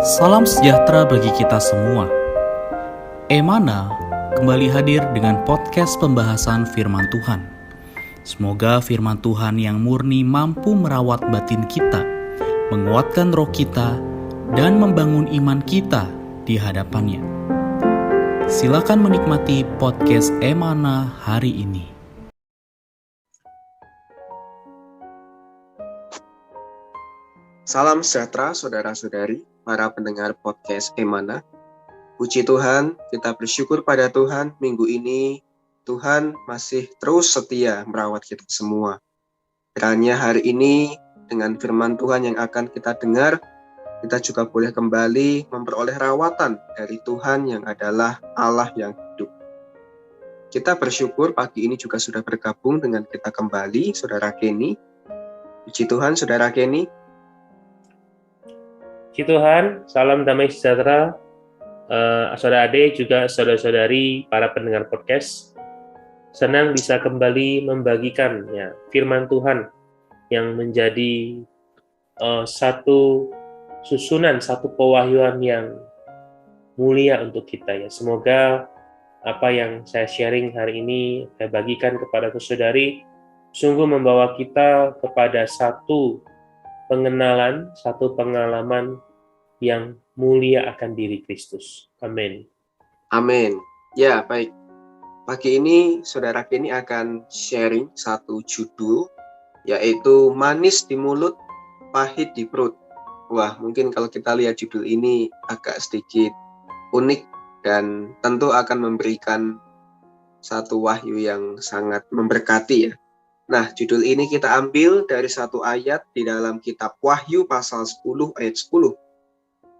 Salam sejahtera bagi kita semua. Emana kembali hadir dengan podcast pembahasan firman Tuhan. Semoga firman Tuhan yang murni mampu merawat batin kita, menguatkan roh kita, dan membangun iman kita di hadapannya. Silakan menikmati podcast Emana hari ini. Salam sejahtera saudara-saudari, para pendengar podcast Emana. Puji Tuhan, kita bersyukur pada Tuhan minggu ini. Tuhan masih terus setia merawat kita semua. Kiranya hari ini dengan firman Tuhan yang akan kita dengar, kita juga boleh kembali memperoleh rawatan dari Tuhan yang adalah Allah yang hidup. Kita bersyukur pagi ini juga sudah bergabung dengan kita kembali, Saudara Kenny. Puji Tuhan, Saudara Kenny. Puji Tuhan, salam damai sejahtera, saudara adik juga saudara-saudari para pendengar podcast. Senang bisa kembali membagikan firman Tuhan yang menjadi satu susunan, satu pewahyuan yang mulia untuk kita ya. Semoga apa yang saya sharing hari ini, saya bagikan kepada saudari, sungguh membawa kita kepada satu pengenalan, satu pengalaman yang mulia akan diri Kristus. Amin. Amin. Ya, baik. Pagi ini Saudara Kenny akan sharing satu judul, yaitu Manis di Mulut, Pahit di Perut. Wah, mungkin kalau kita lihat judul ini agak sedikit unik dan tentu akan memberikan satu wahyu yang sangat memberkati ya. Nah, judul ini kita ambil dari satu ayat di dalam kitab Wahyu pasal 10 ayat 10.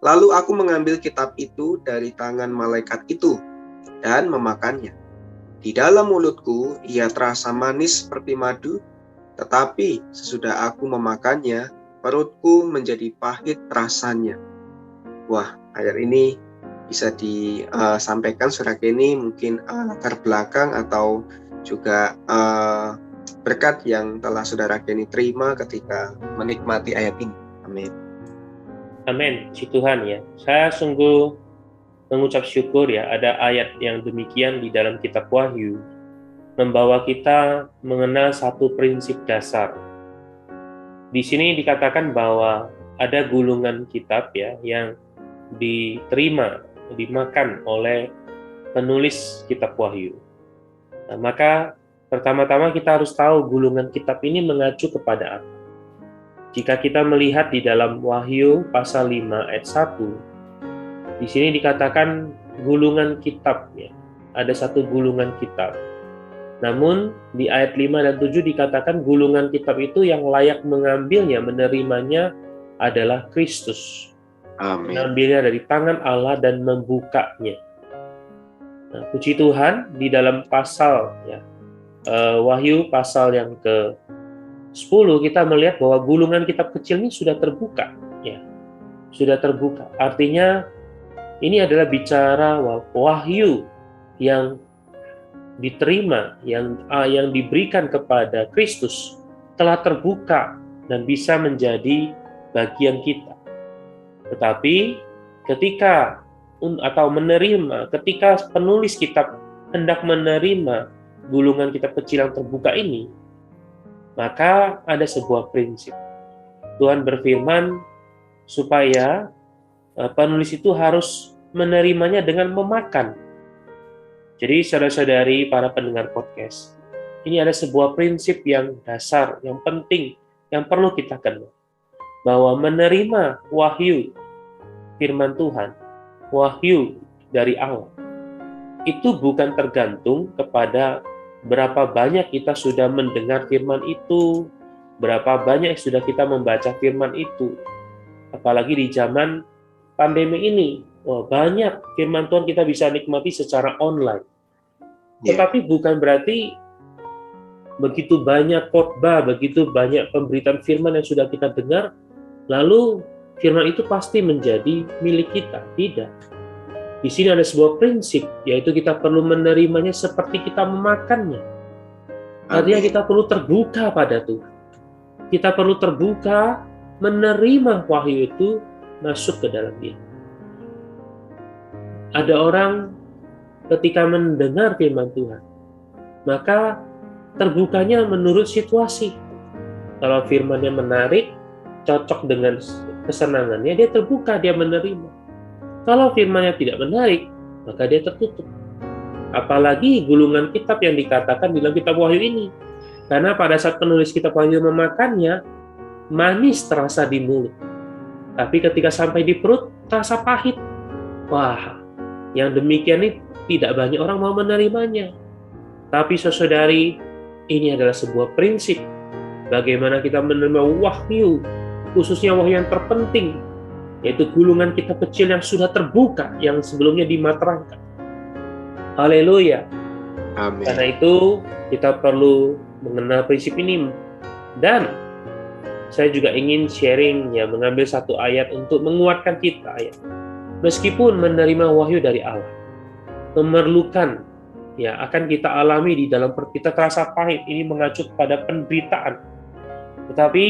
Lalu aku mengambil kitab itu dari tangan malaikat itu dan memakannya. Di dalam mulutku ia terasa manis seperti madu, tetapi sesudah aku memakannya, perutku menjadi pahit rasanya. Wah, ayat ini bisa disampaikan Saudara Kenny mungkin latar belakang atau juga berkat yang telah Saudara Kenny terima ketika menikmati ayat ini. Amin. Amin, puji Tuhan ya. Saya sungguh mengucap syukur ya, ada ayat yang demikian di dalam kitab Wahyu, membawa kita mengenal satu prinsip dasar. Di sini dikatakan bahwa ada gulungan kitab ya, yang diterima, dimakan oleh penulis kitab Wahyu. Nah, maka pertama-tama kita harus tahu gulungan kitab ini mengacu kepada apa. Jika kita melihat di dalam Wahyu pasal 5 ayat 1, di sini dikatakan gulungan kitab ya. Ada satu gulungan kitab. Namun di ayat 5 dan 7 dikatakan gulungan kitab itu yang layak mengambilnya, menerimanya adalah Kristus. Amin. Mengambilnya dari tangan Allah dan membukanya. Nah, puji Tuhan di dalam pasal ya, Wahyu pasal yang ke-10 kita melihat bahwa gulungan kitab kecil ini sudah terbuka ya. Sudah terbuka. Artinya ini adalah bicara wahyu yang diterima, yang diberikan kepada Kristus telah terbuka dan bisa menjadi bagian kita. Tetapi ketika penulis kitab hendak menerima gulungan kitab kecil yang terbuka ini, maka ada sebuah prinsip. Tuhan berfirman supaya penulis itu harus menerimanya dengan memakan. Jadi saudara-saudari para pendengar podcast, ini ada sebuah prinsip yang dasar, yang penting, yang perlu kita kenal. Bahwa menerima wahyu firman Tuhan, wahyu dari Allah, itu bukan tergantung kepada berapa banyak kita sudah mendengar firman itu, berapa banyak sudah kita membaca firman itu. Apalagi di zaman pandemi ini, banyak firman Tuhan kita bisa nikmati secara online. Tetapi bukan berarti begitu banyak khotbah, begitu banyak pemberitaan firman yang sudah kita dengar, lalu firman itu pasti menjadi milik kita. Tidak. Di sini ada sebuah prinsip, yaitu kita perlu menerimanya seperti kita memakannya. Artinya kita perlu terbuka pada Tuhan. Kita perlu terbuka menerima wahyu itu masuk ke dalam diri. Ada orang ketika mendengar firman Tuhan, maka terbukanya menurut situasi. Kalau firman-Nya menarik, cocok dengan kesenangannya, dia terbuka, dia menerima. Kalau firman-Nya tidak menarik, maka dia tertutup. Apalagi gulungan kitab yang dikatakan di dalam kitab Wahyu ini. Karena pada saat penulis kitab Wahyu memakannya, manis terasa di mulut. Tapi ketika sampai di perut, terasa pahit. Wah, yang demikian ini tidak banyak orang mau menerimanya. Tapi saudari, ini adalah sebuah prinsip. Bagaimana kita menerima wahyu, khususnya wahyu yang terpenting, yaitu gulungan kitab kecil yang sudah terbuka, yang sebelumnya dimaterangkan. Haleluya. Amin. Karena itu, kita perlu mengenal prinsip ini. Dan saya juga ingin sharing, ya, mengambil satu ayat untuk menguatkan kita. Ya. Meskipun menerima wahyu dari Allah, memerlukan, ya, akan kita alami di dalam kita terasa pahit, ini mengacu pada penderitaan. Tetapi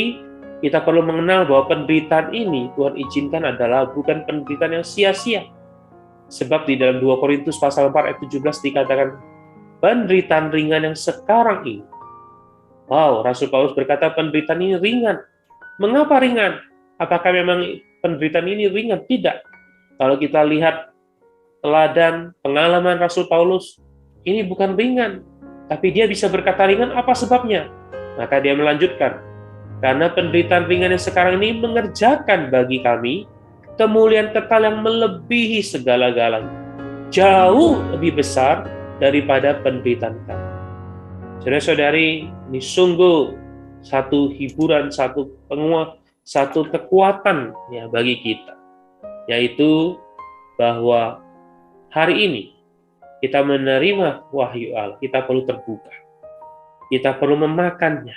kita perlu mengenal bahwa penderitaan ini Tuhan izinkan adalah bukan penderitaan yang sia-sia. Sebab di dalam 2 Korintus pasal 4 ayat 17 dikatakan penderitaan ringan yang sekarang ini. Wow, Rasul Paulus berkata penderitaan ini ringan. Mengapa ringan? Apakah memang penderitaan ini ringan? Tidak. Kalau kita lihat teladan pengalaman Rasul Paulus, ini bukan ringan. Tapi dia bisa berkata ringan, apa sebabnya? Maka dia melanjutkan, karena penderitaan ringan yang sekarang ini mengerjakan bagi kami kemuliaan kekal yang melebihi segala-galanya. Jauh lebih besar daripada penderitaan kami. Saudara-saudari, ini sungguh satu hiburan, satu penguat, satu kekuatan, ya, bagi kita. Yaitu bahwa hari ini kita menerima wahyu Allah, kita perlu terbuka. Kita perlu memakannya,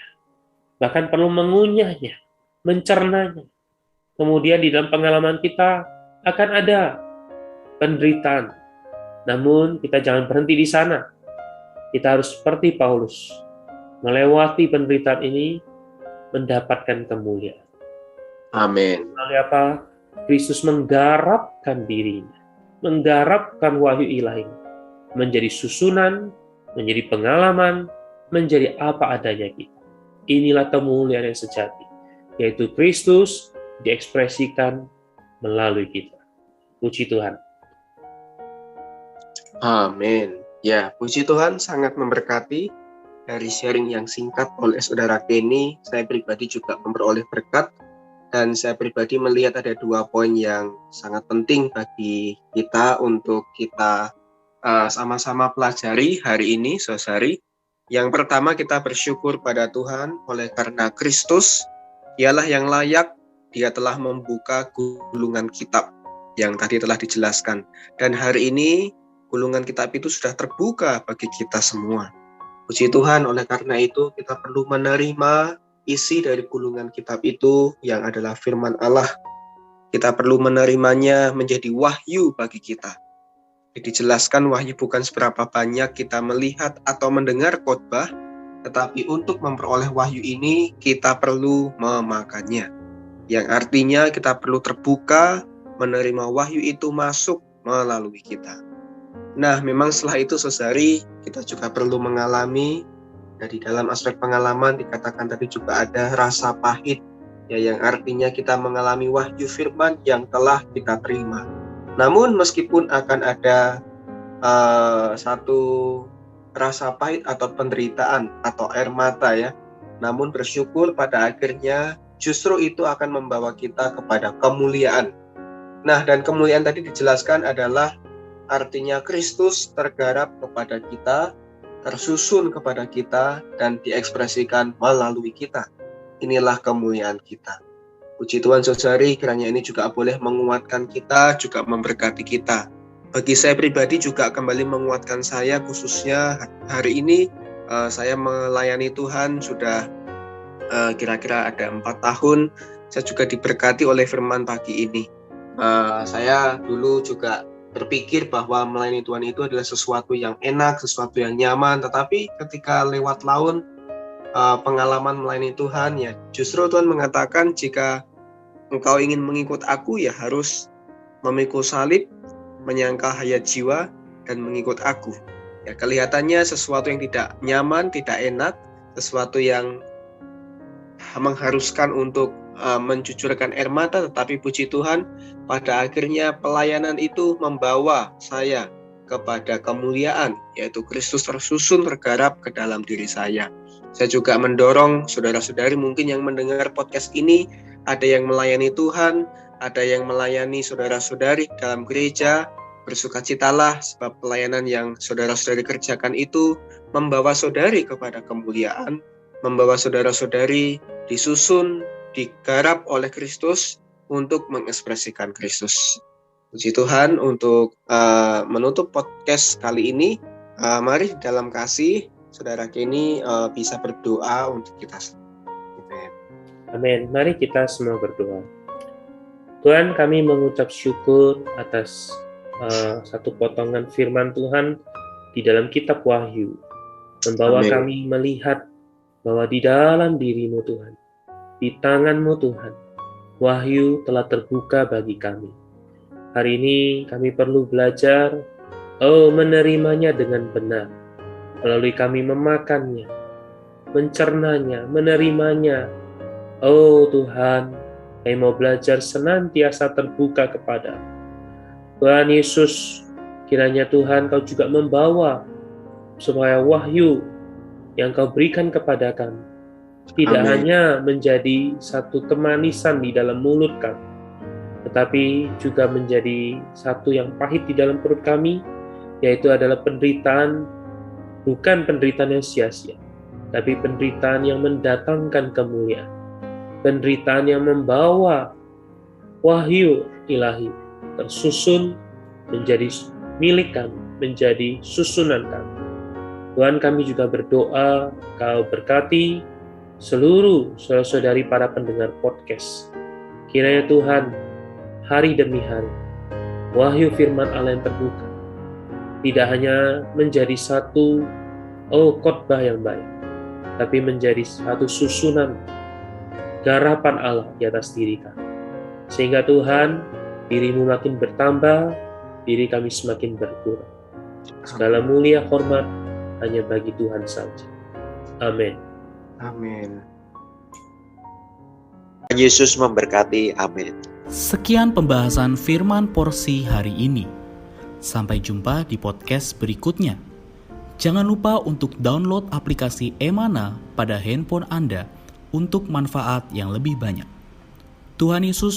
bahkan perlu mengunyahnya, mencernanya. Kemudian di dalam pengalaman kita akan ada penderitaan. Namun kita jangan berhenti di sana. Kita harus seperti Paulus, melewati penderitaan ini, mendapatkan kemuliaan. Amin. Melalui apa? Kristus menggarapkan dirinya, menggarapkan wahyu ilahi, menjadi susunan, menjadi pengalaman, menjadi apa adanya kita. Inilah kemuliaan yang sejati, yaitu Kristus diekspresikan melalui kita. Puji Tuhan. Amin. Ya, puji Tuhan, sangat memberkati. Dari sharing yang singkat oleh saudara Kenny, saya pribadi juga memperoleh berkat. Dan saya pribadi melihat ada 2 poin yang sangat penting bagi kita untuk kita sama-sama pelajari hari ini, saudari. Yang pertama, kita bersyukur pada Tuhan oleh karena Kristus, Dialah yang layak. Dia telah membuka gulungan kitab yang tadi telah dijelaskan. Dan hari ini gulungan kitab itu sudah terbuka bagi kita semua. Puji Tuhan, oleh karena itu kita perlu menerima isi dari gulungan kitab itu yang adalah firman Allah. Kita perlu menerimanya menjadi wahyu bagi kita. Dijelaskan wahyu bukan seberapa banyak kita melihat atau mendengar khotbah, tetapi untuk memperoleh wahyu ini kita perlu memakannya. Yang artinya kita perlu terbuka, menerima wahyu itu masuk melalui kita. Nah, memang setelah itu, saudari, kita juga perlu mengalami, dari dalam aspek pengalaman dikatakan tadi juga ada rasa pahit, ya, yang artinya kita mengalami wahyu firman yang telah kita terima. Namun meskipun akan ada satu rasa pahit atau penderitaan atau air mata, ya, namun bersyukur pada akhirnya justru itu akan membawa kita kepada kemuliaan. Nah, dan kemuliaan tadi dijelaskan adalah artinya Kristus tergarap kepada kita, tersusun kepada kita, dan diekspresikan melalui kita. Inilah kemuliaan kita. Puji Tuhan, saudari, kiranya ini juga boleh menguatkan kita, juga memberkati kita. Bagi saya pribadi juga kembali menguatkan saya, khususnya hari ini saya melayani Tuhan sudah kira-kira ada 4 tahun. Saya juga diberkati oleh firman pagi ini. Saya dulu juga berpikir bahwa melayani Tuhan itu adalah sesuatu yang enak, sesuatu yang nyaman. Tetapi ketika lewat tahun pengalaman melayani Tuhan, ya justru Tuhan mengatakan jika engkau ingin mengikut aku, ya harus memikul salib, menyangkal hayat jiwa, dan mengikut aku. Ya, kelihatannya sesuatu yang tidak nyaman, tidak enak, sesuatu yang mengharuskan untuk mencucurkan air mata, tetapi puji Tuhan, pada akhirnya pelayanan itu membawa saya kepada kemuliaan, yaitu Kristus tersusun tergarap ke dalam diri saya. Saya juga mendorong saudara-saudari mungkin yang mendengar podcast ini, ada yang melayani Tuhan, ada yang melayani saudara-saudari dalam gereja. Bersukacitalah sebab pelayanan yang saudara-saudari kerjakan itu membawa saudari kepada kemuliaan, membawa saudara-saudari disusun, digarap oleh Kristus untuk mengekspresikan Kristus. Puji Tuhan, untuk menutup podcast kali ini, mari dalam kasih saudara Kenny bisa berdoa untuk kita. Amin. Mari kita semua berdoa. Tuhan, kami mengucap syukur atas satu potongan firman Tuhan di dalam kitab Wahyu, membawa Amin. kami melihat bahwa di dalam diri-Mu Tuhan, di tangan-Mu Tuhan, Wahyu telah terbuka bagi kami. Hari ini kami perlu belajar menerimanya dengan benar, melalui kami memakannya, mencernanya, menerimanya. Oh Tuhan, kami mau belajar senantiasa terbuka kepada Tuhan Yesus. Kiranya Tuhan, Kau juga membawa supaya wahyu yang Kau berikan kepada kami tidak Amin. hanya menjadi satu kemanisan di dalam mulut kami, tetapi juga menjadi satu yang pahit di dalam perut kami, yaitu adalah penderitaan, bukan penderitaan yang sia-sia, tapi penderitaan yang mendatangkan kemuliaan, penderitaan yang membawa wahyu ilahi tersusun menjadi milik kami, menjadi susunan kami. Tuhan, kami juga berdoa, Kau berkati seluruh saudara-saudari para pendengar podcast. Kiranya Tuhan, hari demi hari, wahyu firman Allah yang terbuka tidak hanya menjadi satu khotbah yang baik, tapi menjadi satu susunan garapan Allah di atas diri kami. Sehingga Tuhan, diri-Mu makin bertambah, diri kami semakin berkurang. Segala mulia hormat hanya bagi Tuhan saja. Amin. Amin. Yesus memberkati. Amin. Sekian pembahasan firman porsi hari ini. Sampai jumpa di podcast berikutnya. Jangan lupa untuk download aplikasi Emana pada handphone Anda untuk manfaat yang lebih banyak. Tuhan Yesus